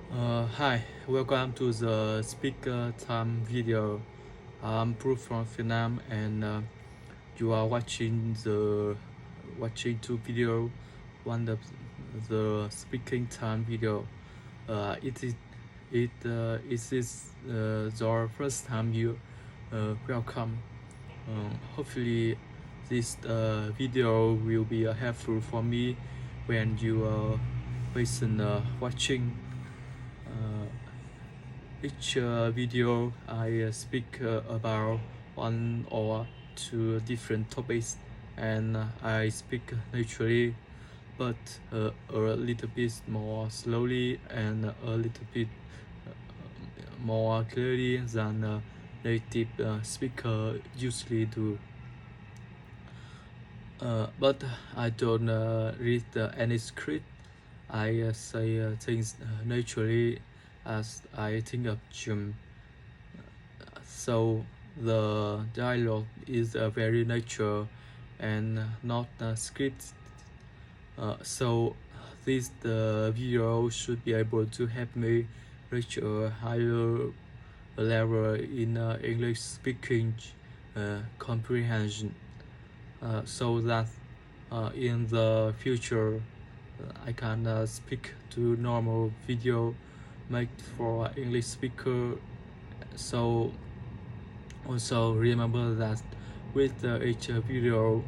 Hi, welcome to the speaker time video. I'm Proof from Vietnam, and you are watching two video. One of the speaking time video. It is your first time you welcome. Hopefully, this video will be helpful for me when you listen watching. Uh, each video I speak about one or two different topics, and I speak naturally, but a little bit more slowly and a little bit more clearly than a native speaker usually do. But I don't read any script. I say things naturally as I think of them. So the dialogue is very natural and not scripted. So this video should be able to help me reach a higher level in English speaking comprehension, so that in the future I can speak to normal video made for English speaker. So also remember that with each video,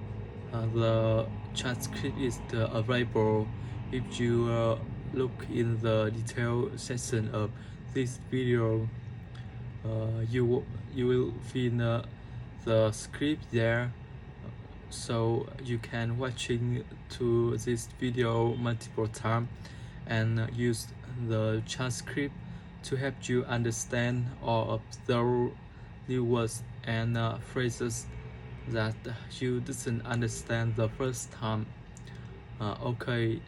the transcript is available. If you look in the detail section of this video, you will find the script there, so you can watching to this video multiple times and use the transcript to help you understand or observe new words and phrases that you didn't understand the first time. Okay,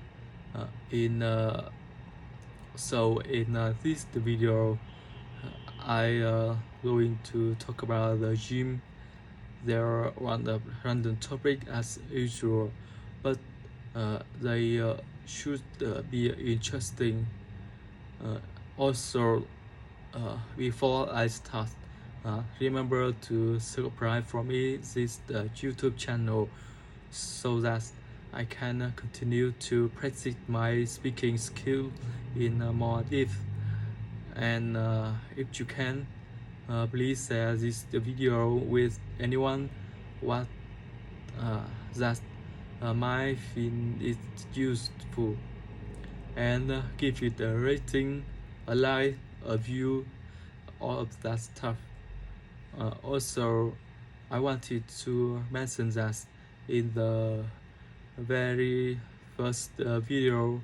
in this video, I going to talk about the gym. There are one of random topic as usual, but they should be interesting. Also, before I start, remember to subscribe for me this YouTube channel so that I can continue to practice my speaking skill in more depth. And if you can, please share this video with anyone what that might find it useful, and give it a rating, a like, a view, all of that stuff. Also, I wanted to mention that in the very first video,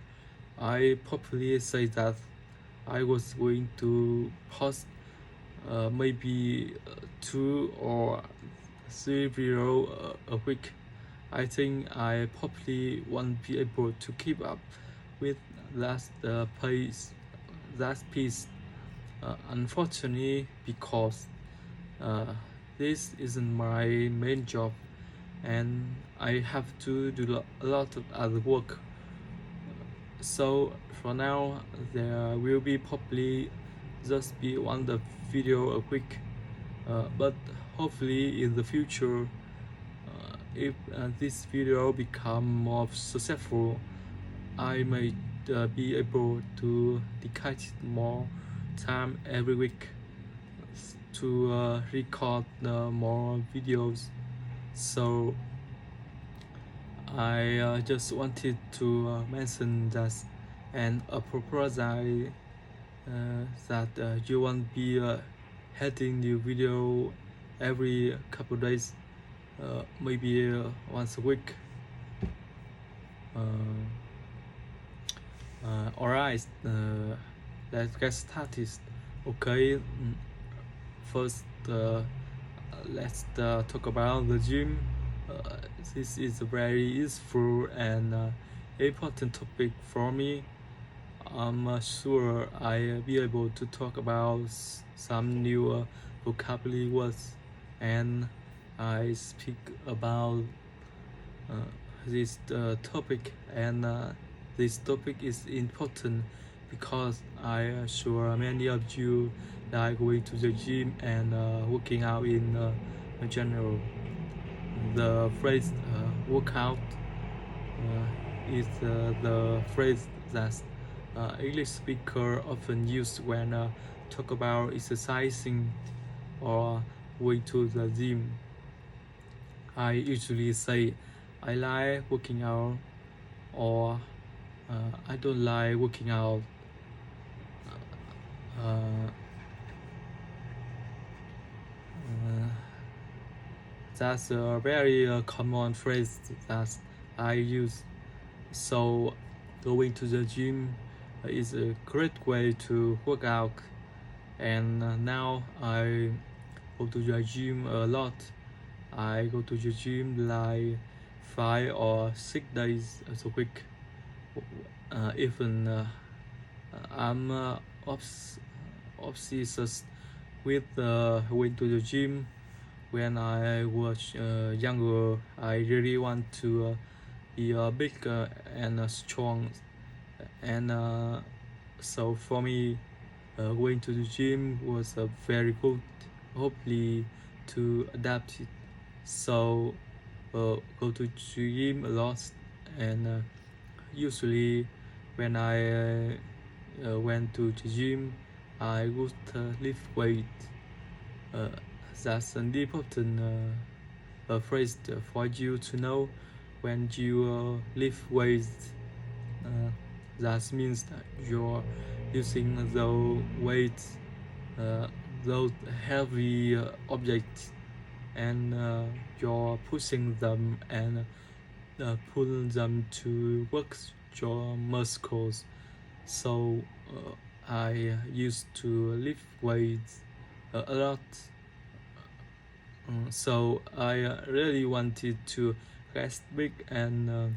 I probably say that I was going to post maybe 2 or 3 video a week. I think I probably won't be able to keep up with that pace. That piece, unfortunately, because this isn't my main job, and I have to do a lot of other work. So for now, there will be probably just be one video a week, but hopefully in the future, if this video become more successful, I may be able to dedicate more time every week to record more videos. So I just wanted to mention that, and apologize that you won't be having new video every couple days, maybe once a week. Alright, let's get started. Okay, first let's talk about the gym. This is a very useful and important topic for me. I'm sure I'll be able to talk about some new vocabulary words, and I speak about this topic, and this topic is important because I sure many of you like going to the gym and working out in general. The phrase workout is the phrase that English speaker often use when talk about exercising or going to the gym. I usually say I like working out or I don't like working out. Uh, uh, that's a very common phrase that I use. So going to the gym is a great way to work out, and now I go to the gym a lot. I go to the gym like 5 or 6 days a week. Even I'm obsessed with going to the gym. When I was younger, I really want to be big and strong, and so for me, going to the gym was a very good, hopefully, to adapt it. So go to gym a lot, and usually when I went to the gym, I would lift weight. Uh, that's an important phrase for you to know. When you lift weights, uh, that means that you're using those weights, uh, those heavy objects, and you're pushing them and pull them to work your muscles. So I used to lift weights a lot. So I really wanted to get big and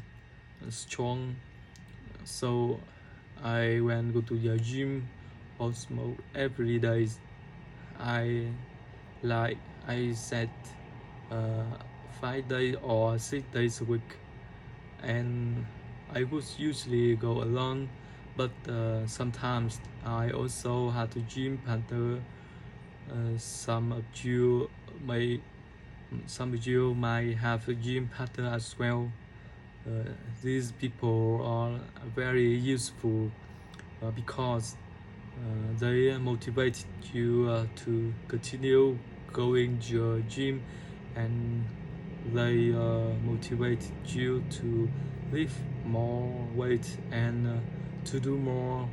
strong. So I went go to the gym almost every day. I I said uh, 5 days or 6 days a week, and I would usually go alone, but sometimes I also had a gym partner. Some of you may some of you might have a gym partner as well. These people are very useful because they motivate you to continue going to your gym, and they motivate you to lift more weight and to do more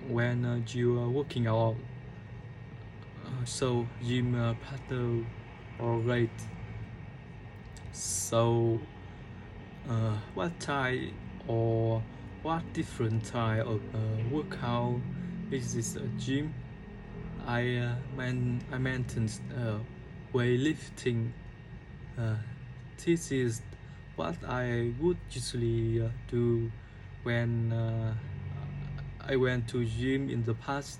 when you are working out. So gym partner are great. So what type or what different type of workout is this gym? I mentioned weightlifting. Uh, this is what I would usually do when I went to gym in the past,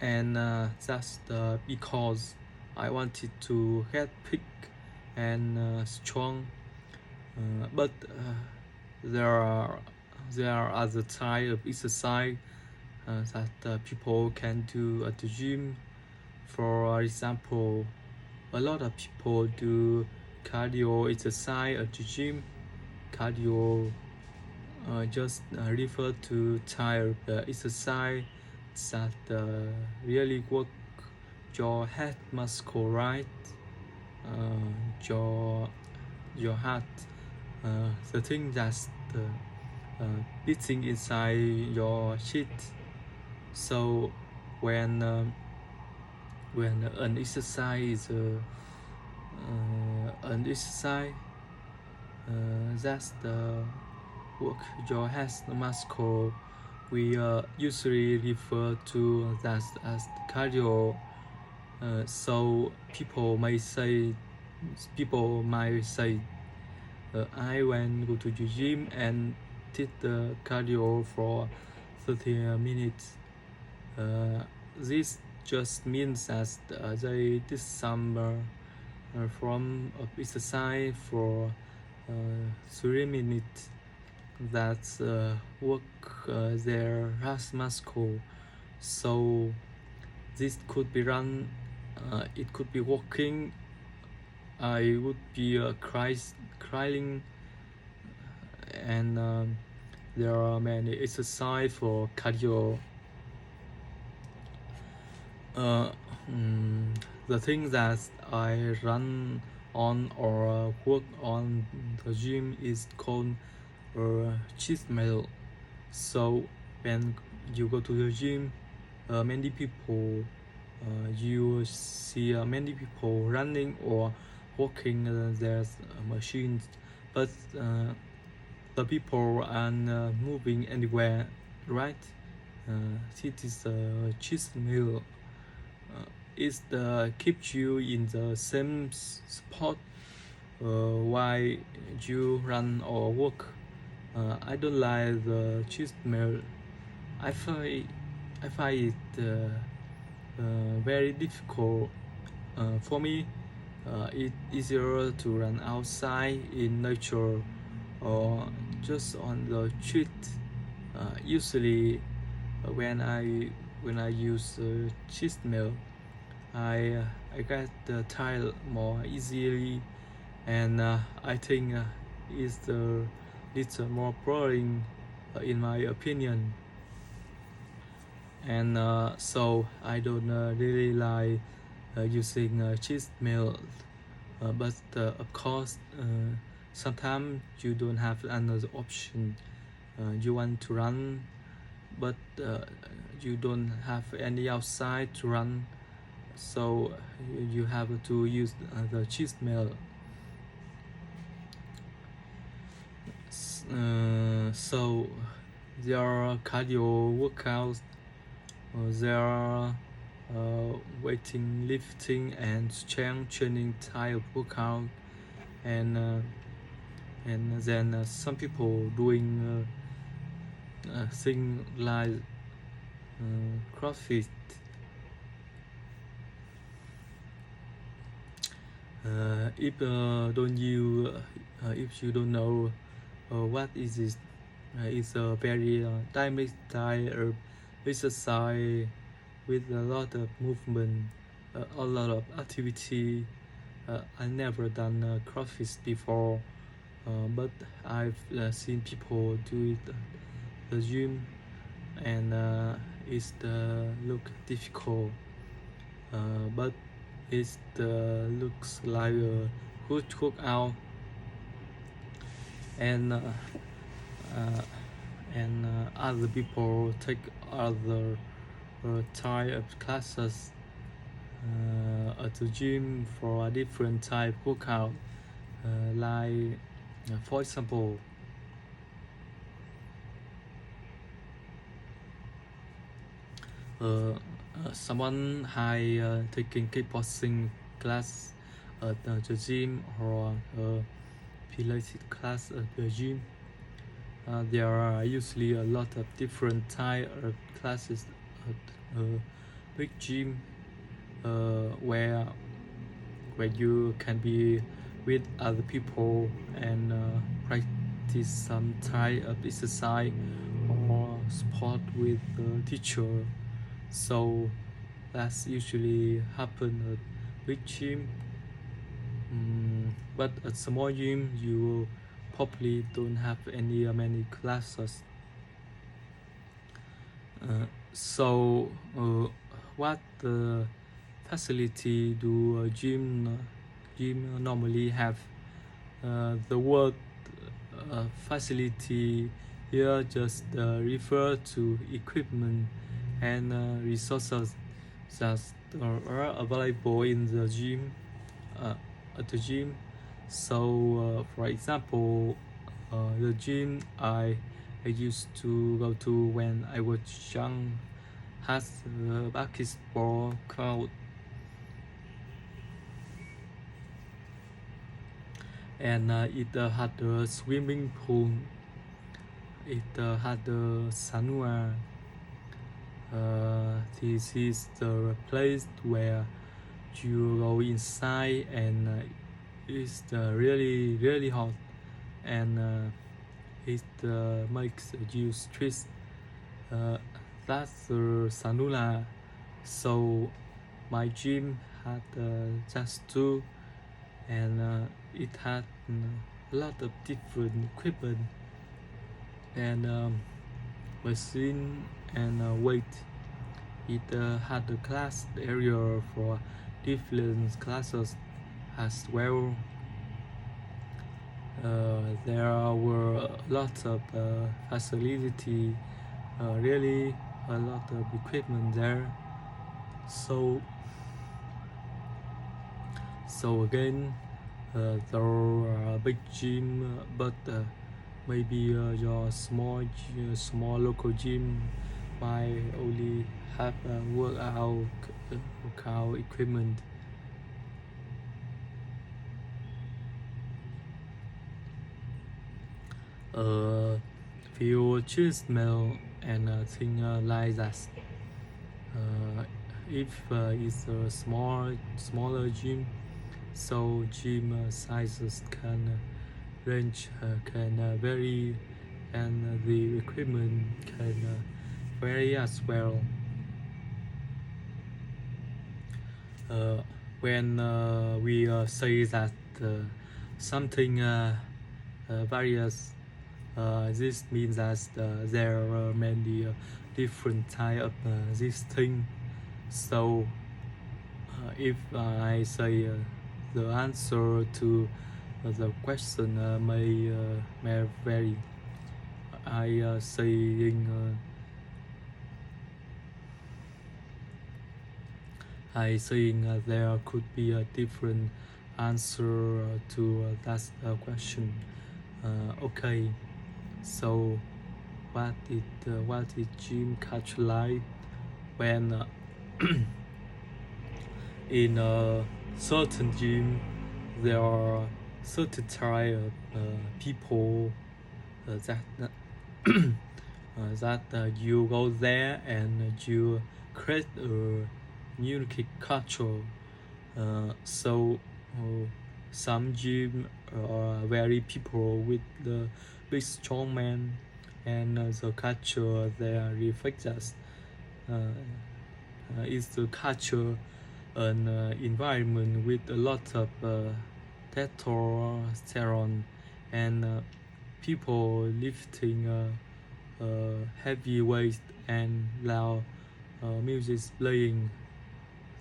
and that's because I wanted to get big and strong. But there are there are other type of exercise that people can do at the gym. For example, a lot of people do cardio exercise at the gym. Cardio just refer to type of exercise that really work your head muscle, right? Uh, your your heart, the thing that's beating inside your chest. So when an exercise that's the work your head muscle, we usually refer to that as cardio. So people might say I went go to the gym and did the cardio for 30 minutes. This just means that they did some form of exercise for 3 minutes. that work there as Moscow. So this could be run. It could be walking. I would be crying, and there are many exercise for cardio. Uh, mm, the thing that I run on or work on the gym is called cheat meal. So when you go to the gym, many people you see many people running or walking. There's machines, but the people aren't moving anywhere, right? It is a cheat meal. It keeps you in the same spot while you run or walk. I don't like the cheat meal. I find it very difficult. For me, it's easier to run outside in nature or just on the street. Usually, when I use cheat meal, I get tired more easily, and I think it's a little more boring, in my opinion. And so I don't really like using cheat meal, but of course sometimes you don't have another option. You want to run, but you don't have any outside to run, so you have to use the cheat meal. So there are cardio workouts, there are weighting, lifting, and strength training type workout, and then some people doing things like CrossFit. If you don't know what is it, it's a very dynamic style of exercise with a lot of movement, a lot of activity. I never done CrossFit before, but I've seen people do it at the gym, and it look difficult, but it looks like a good workout, and other people take other type of classes at the gym for a different type workout, like for example, someone taking kickboxing class at the gym, or Pilates class at the gym. There are usually a lot of different type of classes at a big gym, where you can be with other people and practice some type of exercise or sport with the teacher. So that's usually happen at big gym. But at small gym you probably don't have many classes. So what facility do a gym normally have? The word facility here just refer to equipment and resources that are available in the gym, at the gym. So for example, the gym I used to go to when I was young has a basketball court, and it had a swimming pool. It had a sauna. This is the place where you go inside, and it's really hot, and it makes you stress. That's Sanula. So my gym had just two, and it had a lot of different equipment and machine and weight. It had a class area for different classes as well. There were lots of facility, really a lot of equipment there. So again, there are a big gym, but maybe your small local gym might only have workout equipment. Few smell and thing like that. If it's a smaller gym, so gym sizes can range can vary, and the equipment can vary as well. When we say that something varies, this means that there are many different type of this thing. So if I say the answer to the question may vary, I saying there could be a different answer to that question. Okay, so what did gym culture like when in a certain gym there are certain type of people that you go there and you create a unique culture. So some gym are very people with the big strong man, and the culture there reflects us. Is the culture an environment with a lot of testosterone and people lifting heavy weight and loud music playing.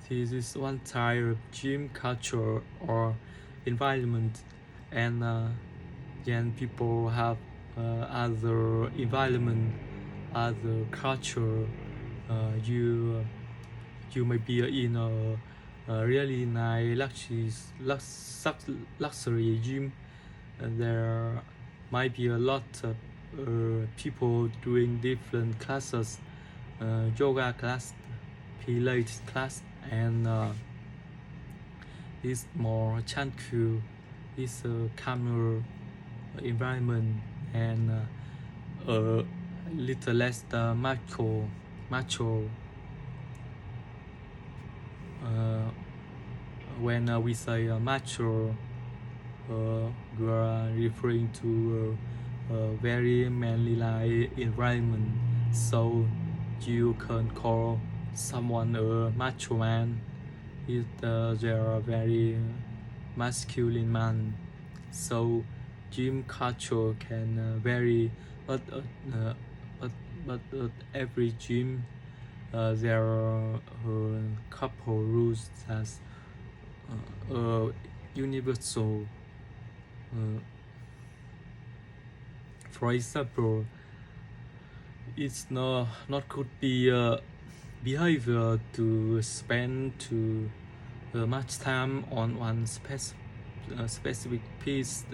This is one type of gym culture or environment, and then people have other environment, other culture. You may be in a really nice luxury gym, and there might be a lot of people doing different classes, yoga class, Pilates class, and it's more tranquil, it's a calmer environment, and a little less macho. When we say macho, we are referring to a very manly-like environment. So you can call someone a macho man if they are very masculine man. So gym culture can vary, but at every gym there are a couple rules that's universal. For example, it's not could be behavior to spend too much time on one specific piece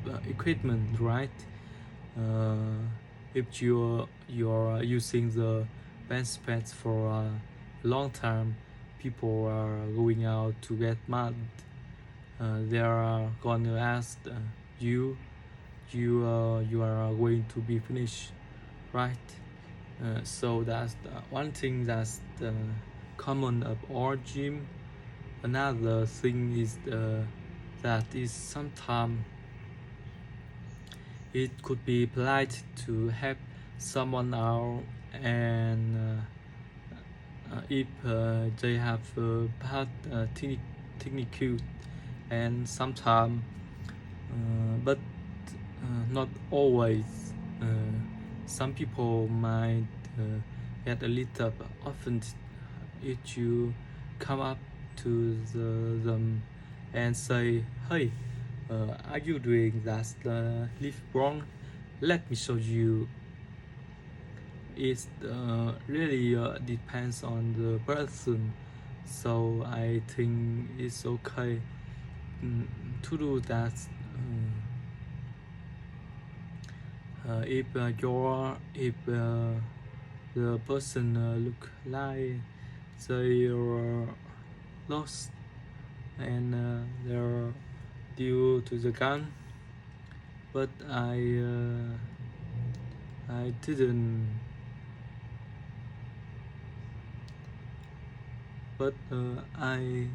of equipment, right? If you're using the bench press for a long time, people are going out to get mad. They are gonna ask you are going to be finished, right? So that's one thing that's common of all gym. Another thing is that is sometimes It could be polite to help someone out, and if they have bad technique, and sometimes, but not always. Some people might get a little offended if you come up to them and say, "Hey, are you doing that lift wrong? Let me show you." It really depends on the person, so I think it's okay to do that. If the person look like they are lost and they're due to the gun, but I didn't. But I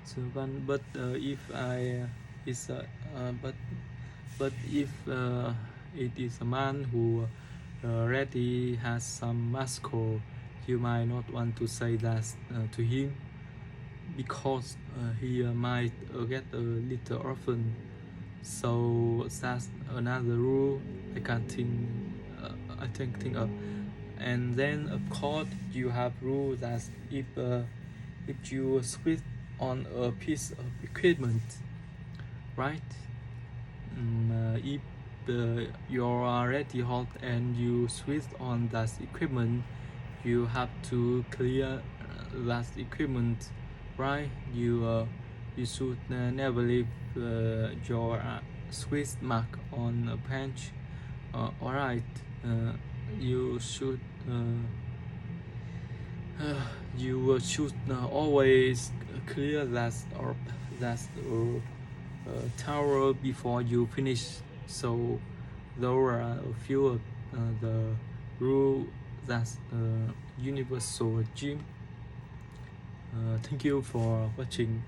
so one. But if I is but if it is a man who already has some muscle, you might not want to say that to him, because he might get a little orphan. So that's another rule I can't think of. And then of course you have rule that if you switch on a piece of equipment, right? If you're already hot and you switch on that equipment, you have to clear that equipment, right? You should never leave your switch mark on a bench. Alright, you should always clear that tower before you finish. So there are a few of the rule that's universal gym. Thank you for watching.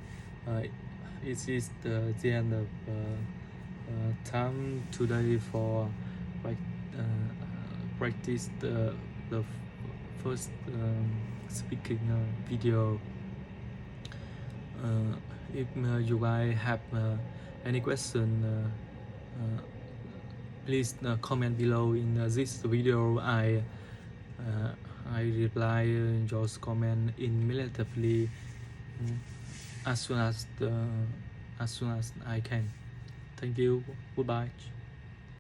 It is the end of time today for practice the first speaking video. If you guys have any question, please comment below in this video. I reply your comment immediately as soon as I can. Thank you. Goodbye.